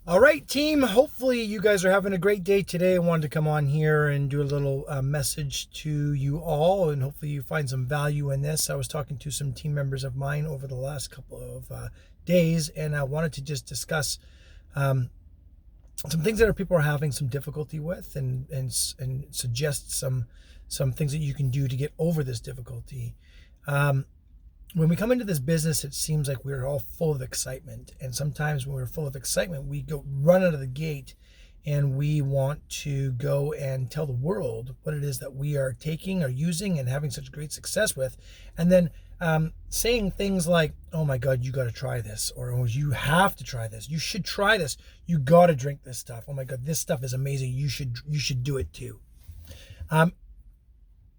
All right, team. Hopefully, you guys are having a great day today. I wanted to come on here and do a little message to you all, and hopefully, you find some value in this. I was talking to some team members of mine over the last couple of days, and I wanted to just discuss um, some things that people are having some difficulty with, and suggest some things that you can do to get over this difficulty. Um, when we come into this business, it seems like we're all full of excitement. And sometimes when we're full of excitement, we go run out of the gate and we want to go and tell the world what it is that we are taking or using and having such great success with. And then saying things like, oh my God, you got to try this. Or, oh, you have to try this. You should try this. You got to drink this stuff. Oh my God, this stuff is amazing. You should do it too. Um,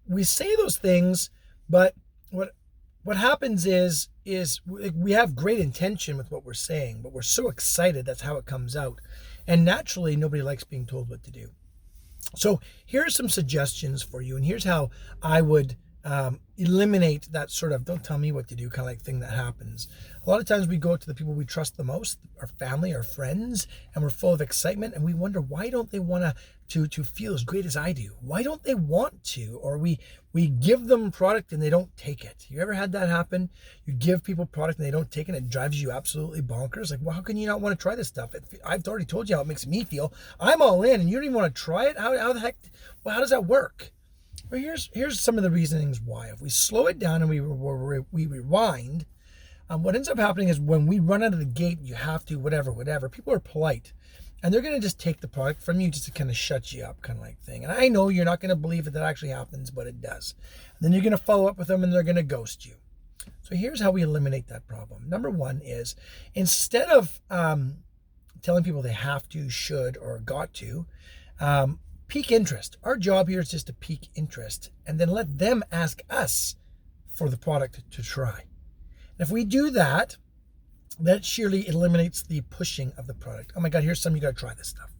we say those things, but what happens is we have great intention with what we're saying, but we're so excited that's how it comes out. And naturally, nobody likes being told what to do. So here are some suggestions for you, and here's how I would eliminate that sort of "don't tell me what to do" kind of like thing that happens. A lot of times we go to the people we trust the most, our family, our friends, and we're full of excitement, and we wonder why don't they want to feel as great as I do? Why don't they want to? Or we give them product and they don't take it. You ever had that happen? You give people product and they don't take it, and it drives you absolutely bonkers. Like, well, how can you not want to try this stuff? I've already told you how it makes me feel. I'm all in, and you don't even want to try it. How the heck? Well, how does that work? Well, here's some of the reasonings why. If we slow it down and we rewind, what ends up happening is when we run out of the gate, you have to whatever. People are polite, and they're going to just take the product from you just to kind of shut you up, kind of like thing. And I know you're not going to believe that actually happens, but it does. And then you're going to follow up with them, and they're going to ghost you. So here's how we eliminate that problem. Number one is, instead of telling people they have to, should, or got to, pique interest. Our job here is just to pique interest, and then let them ask us for the product to try. And if we do that, that surely eliminates the pushing of the product. Oh my God, here's some, you got to try this stuff.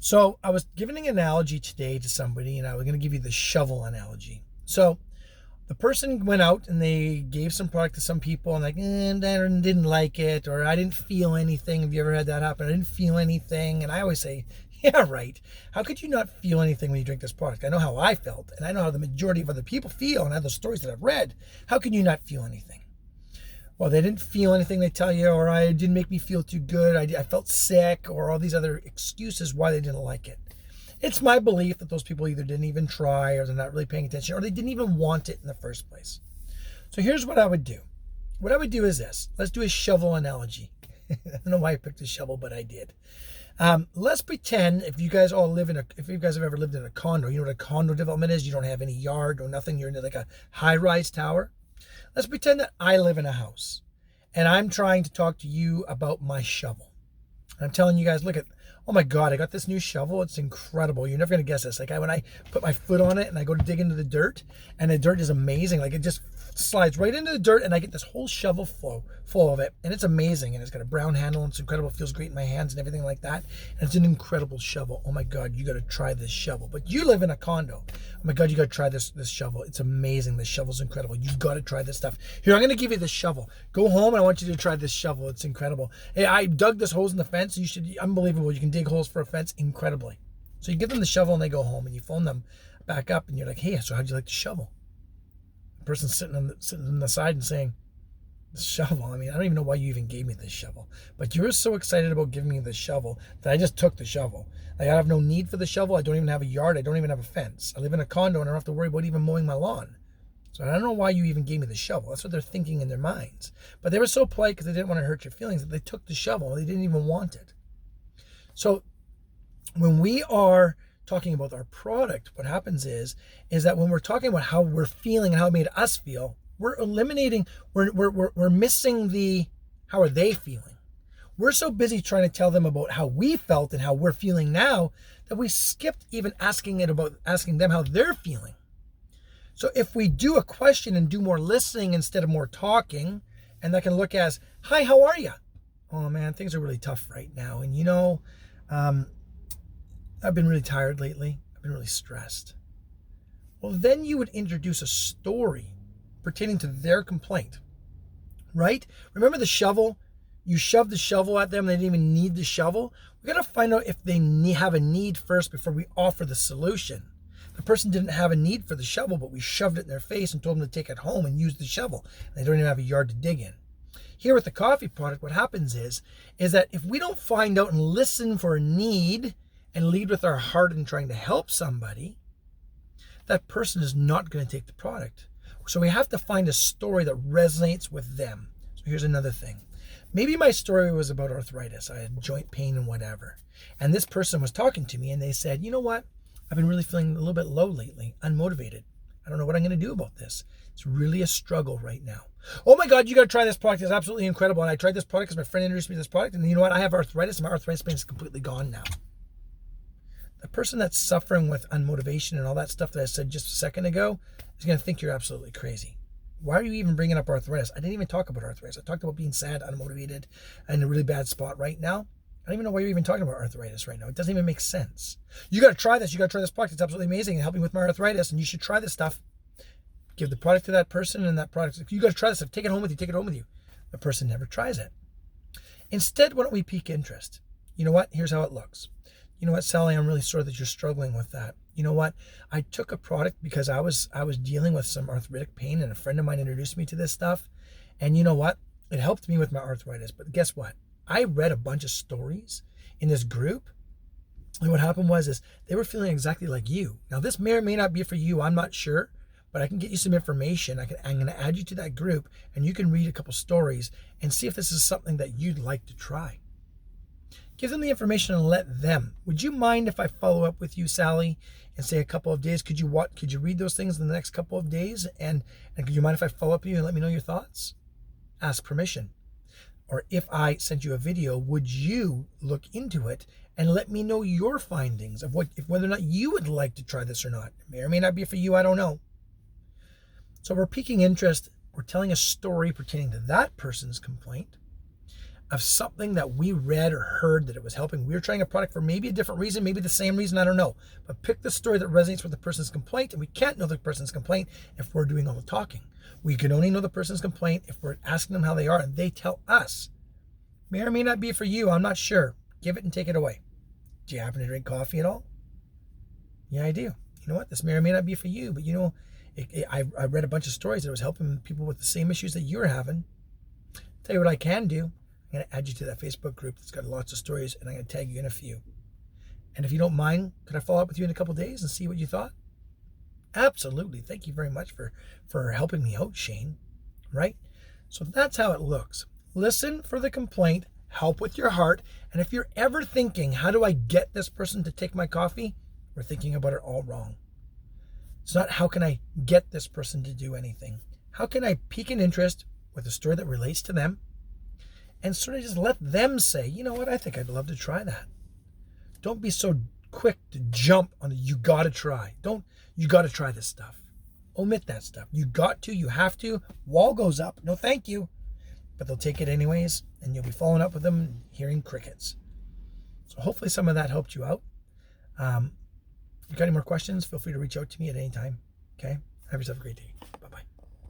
So I was giving an analogy today to somebody, and I was going to give you the shovel analogy. So the person went out and they gave some product to some people, and like, I didn't like it, or I didn't feel anything. Have you ever had that happen? I didn't feel anything. And I always say, yeah, right. How could you not feel anything when you drink this product? I know how I felt, and I know how the majority of other people feel, and I have the stories that I've read. How can you not feel anything? Well, they didn't feel anything, they tell you, or I didn't make me feel too good. I felt sick, or all these other excuses why they didn't like it. It's my belief that those people either didn't even try, or they're not really paying attention, or they didn't even want it in the first place. So here's what I would do. What I would do is this. Let's do a shovel analogy. I don't know why I picked a shovel, but I did. Let's pretend if you guys have ever lived in a condo, you know what a condo development is. You don't have any yard or nothing. You're in like a high-rise tower. Let's pretend that I live in a house, and I'm trying to talk to you about my shovel. And I'm telling you guys, look at, oh my God, I got this new shovel. It's incredible. You're never going to guess this. Like when I put my foot on it and I go to dig into the dirt, and the dirt is amazing. Like it just slides right into the dirt, and I get this whole shovel full of it, and it's amazing. And it's got a brown handle, and it's incredible. It feels great in my hands and everything like that. And it's an incredible shovel. Oh my God, you got to try this shovel. But you live in a condo. Oh my God, you got to try this shovel. It's amazing. This shovel's incredible. You've got to try this stuff. Here, I'm going to give you this shovel. Go home, and I want you to try this shovel. It's incredible. Hey, I dug this hole in the fence. You should, unbelievable. You can dig holes for a fence incredibly. So you give them the shovel, and they go home, and you phone them back up, and you're like, hey, so how'd you like the shovel? The person's sitting on the side and saying, the shovel. I mean, I don't even know why you even gave me this shovel. But you were so excited about giving me this shovel that I just took the shovel. Like, I have no need for the shovel. I don't even have a yard. I don't even have a fence. I live in a condo, and I don't have to worry about even mowing my lawn. So I don't know why you even gave me the shovel. That's what they're thinking in their minds. But they were so polite because they didn't want to hurt your feelings that they took the shovel. They didn't even want it. So when we are talking about our product, what happens is that when we're talking about how we're feeling and how it made us feel, we're eliminating, we're missing the how are they feeling. We're so busy trying to tell them about how we felt and how we're feeling now that we skipped even asking them how they're feeling. So if we do a question and do more listening instead of more talking, and that can look as, hi, how are you? Oh man, things are really tough right now. And I've been really tired lately. I've been really stressed. Well, then you would introduce a story pertaining to their complaint, right? Remember the shovel? You shove the shovel at them. They didn't even need the shovel. We got to find out if they have a need first before we offer the solution. The person didn't have a need for the shovel, but we shoved it in their face and told them to take it home and use the shovel. They don't even have a yard to dig in. Here with the coffee product, what happens is that if we don't find out and listen for a need and lead with our heart in trying to help somebody, that person is not going to take the product. So we have to find a story that resonates with them. So here's another thing. Maybe my story was about arthritis. I had joint pain and whatever. And this person was talking to me and they said, you know what? I've been really feeling a little bit low lately, unmotivated. I don't know what I'm going to do about this. It's really a struggle right now. Oh my God, you got to try this product. It's absolutely incredible. And I tried this product because my friend introduced me to this product. And you know what? I have arthritis and my arthritis pain is completely gone now. The person that's suffering with unmotivation and all that stuff that I said just a second ago is going to think you're absolutely crazy. Why are you even bringing up arthritis? I didn't even talk about arthritis. I talked about being sad, unmotivated, and in a really bad spot right now. I don't even know why you're even talking about arthritis right now. It doesn't even make sense. You got to try this. You got to try this product. It's absolutely amazing and helping with my arthritis, and you should try this stuff. Give the product to that person, and that product, you got to try this stuff. Take it home with you. Take it home with you. The person never tries it. Instead, why don't we pique interest? You know what? Here's how it looks. You know what, Sally, I'm really sorry that you're struggling with that. You know what? I took a product because I was dealing with some arthritic pain and a friend of mine introduced me to this stuff. And you know what? It helped me with my arthritis. But guess what? I read a bunch of stories in this group. And what happened was they were feeling exactly like you. Now, this may or may not be for you. I'm not sure. But I can get you some information. I'm going to add you to that group and you can read a couple stories and see if this is something that you'd like to try. Give them the information and let them. Would you mind if I follow up with you, Sally, and say a couple of days? Could you read those things in the next couple of days? And could you mind if I follow up with you and let me know your thoughts? Ask permission. Or if I sent you a video, would you look into it and let me know your findings of whether or not you would like to try this or not? It may or may not be for you. I don't know. So we're piquing interest. We're telling a story pertaining to that person's complaint of something that we read or heard that it was helping. We were trying a product for maybe a different reason, maybe the same reason, I don't know. But pick the story that resonates with the person's complaint, and we can't know the person's complaint if we're doing all the talking. We can only know the person's complaint if we're asking them how they are, and they tell us. May or may not be for you, I'm not sure. Give it and take it away. Do you happen to drink coffee at all? Yeah, I do. You know what? This may or may not be for you, but you know, I read a bunch of stories that was helping people with the same issues that you're having. Tell you what I can do. I'm going to add you to that Facebook group that's got lots of stories, and I'm going to tag you in a few. And if you don't mind, could I follow up with you in a couple of days and see what you thought? Absolutely. Thank you very much for helping me out, Shane. Right? So that's how it looks. Listen for the complaint, help with your heart, and if you're ever thinking, how do I get this person to take my coffee? We're thinking about it all wrong. It's not how can I get this person to do anything. How can I pique an interest with a story that relates to them? And sort of just let them say, you know what, I think I'd love to try that. Don't be so quick to jump on the you got to try. You got to try this stuff. Omit that stuff. You got to, you have to. Wall goes up. No, thank you. But they'll take it anyways, and you'll be following up with them and hearing crickets. So hopefully some of that helped you out. If you got any more questions, feel free to reach out to me at any time. Okay? Have yourself a great day.